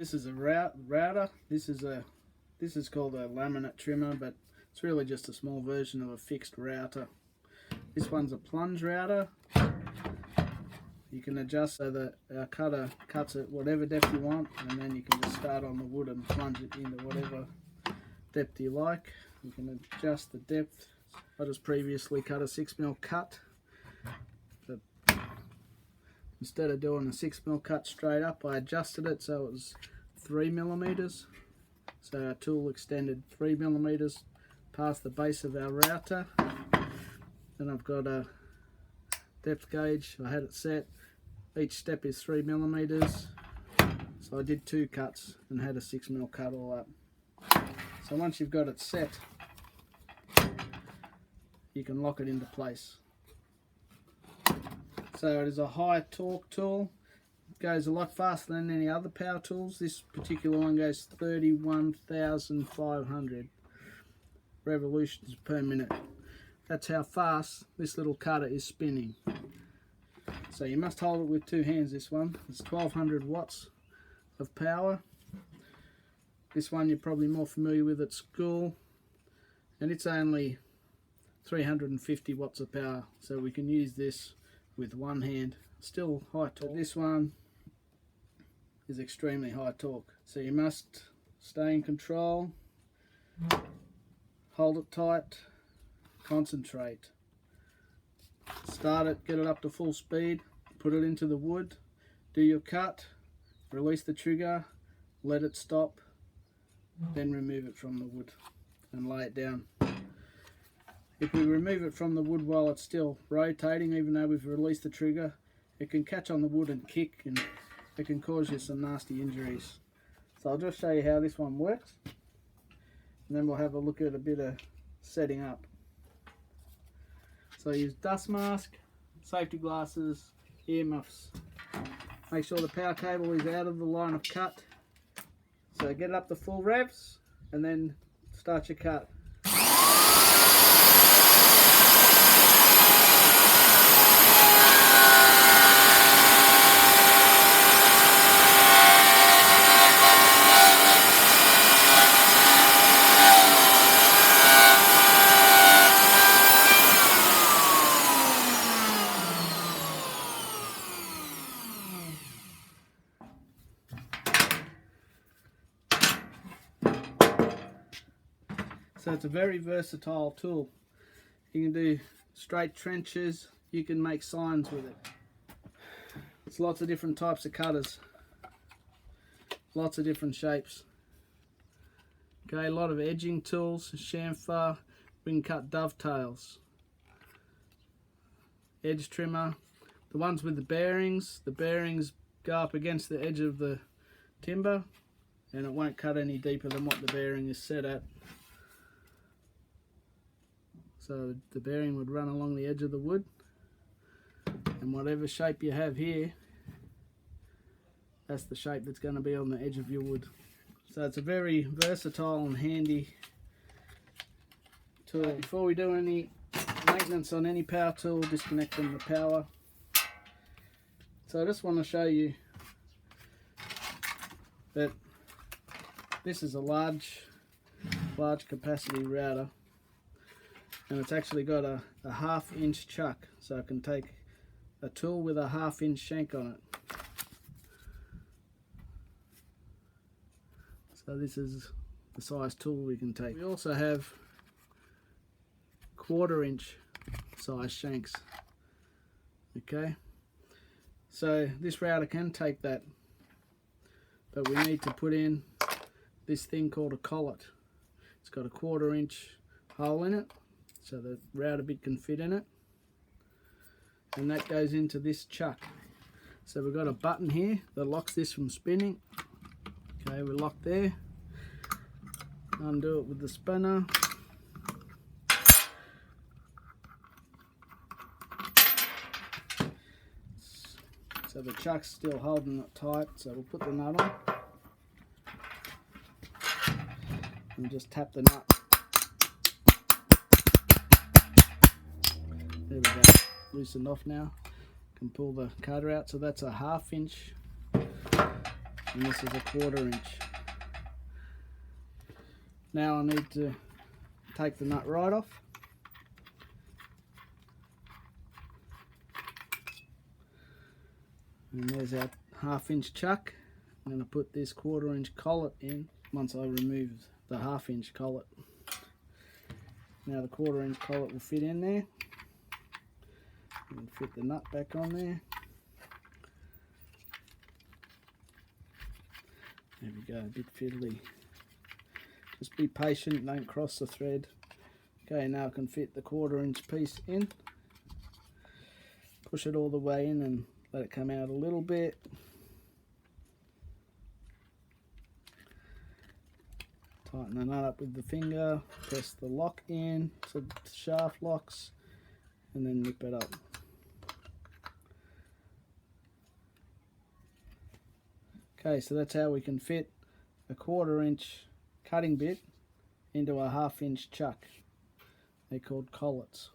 This is a router. This is called a laminate trimmer, but it's really just a small version of a fixed router. This one's a plunge router. You can adjust so that our cutter cuts at whatever depth you want, and then you can just start on the wood and plunge it into whatever depth you like. You can adjust the depth. I just previously cut a 6mm cut, but instead of doing a 6mm cut straight up, I adjusted it so it was 3mm. So our tool extended 3mm past the base of our router. Then I've got a depth gauge. I had it set. Each step is 3mm. So I did 2 cuts and had a 6mm cut all up. So once you've got it set, you can lock it into place. So it is a high torque tool. It goes a lot faster than any other power tools. This particular one goes 31,500 revolutions per minute. That's how fast this little cutter is spinning. So you must hold it with 2 hands, this one. It's 1200 watts of power. This one you're probably more familiar with at school, and it's only 350 watts of power, so we can use this with one hand. Still high torque. This one is extremely high torque, so you must stay in control, hold it tight, concentrate, start it, get it up to full speed, put it into the wood, do your cut, release the trigger, let it stop, then remove it from the wood and lay it down. If we remove it from the wood while it's still rotating, even though we've released the trigger, it can catch on the wood and kick, and it can cause you some nasty injuries. So I'll just show you how this one works, and then we'll have a look at a bit of setting up. So I use dust mask, safety glasses, earmuffs. Make sure the power cable is out of the line of cut. So get it up to full revs and then start your cut. So it's a very versatile tool. You can do straight trenches, you can make signs with it. There's lots of different types of cutters, lots of different shapes. Okay, a lot of edging tools, chamfer, we can cut dovetails. Edge trimmer, the ones with the bearings go up against the edge of the timber and it won't cut any deeper than what the bearing is set at. So the bearing would run along the edge of the wood, and whatever shape you have here, that's the shape that's going to be on the edge of your wood. So it's a very versatile and handy tool. Before we do any maintenance on any power tool, disconnecting the power. So I just want to show you that this is a large capacity router. And it's actually got a 1/2 inch chuck, so I can take a tool with a 1/2 inch shank on it. So this is the size tool we can take. We also have 1/4 inch size shanks. Okay, so this router can take that, but we need to put in this thing called a collet. It's got a 1/4 inch hole in it, so the router bit can fit in it, and that goes into this chuck. So we've got a button here that locks this from spinning. Okay, we're locked there. Undo it with the spinner. So the chuck's still holding it tight, so we'll put the nut on and just tap the nut. There we go, loosened off now. Can pull the cutter out. So that's a 1/2 inch and this is a 1/4 inch. Now I need to take the nut right off. And there's our 1/2 inch chuck. I'm going to put this 1/4 inch collet in once I remove the 1/2 inch collet. Now the 1/4 inch collet will fit in there. And fit the nut back on there. There we go, a bit fiddly. Just be patient, don't cross the thread. Okay, now I can fit the 1/4 inch piece in. Push it all the way in and let it come out a little bit. Tighten the nut up with the finger, press the lock in so the shaft locks, and then nip it up. Okay, so that's how we can fit a 1/4 inch cutting bit into a 1/2 inch chuck. They're called collets.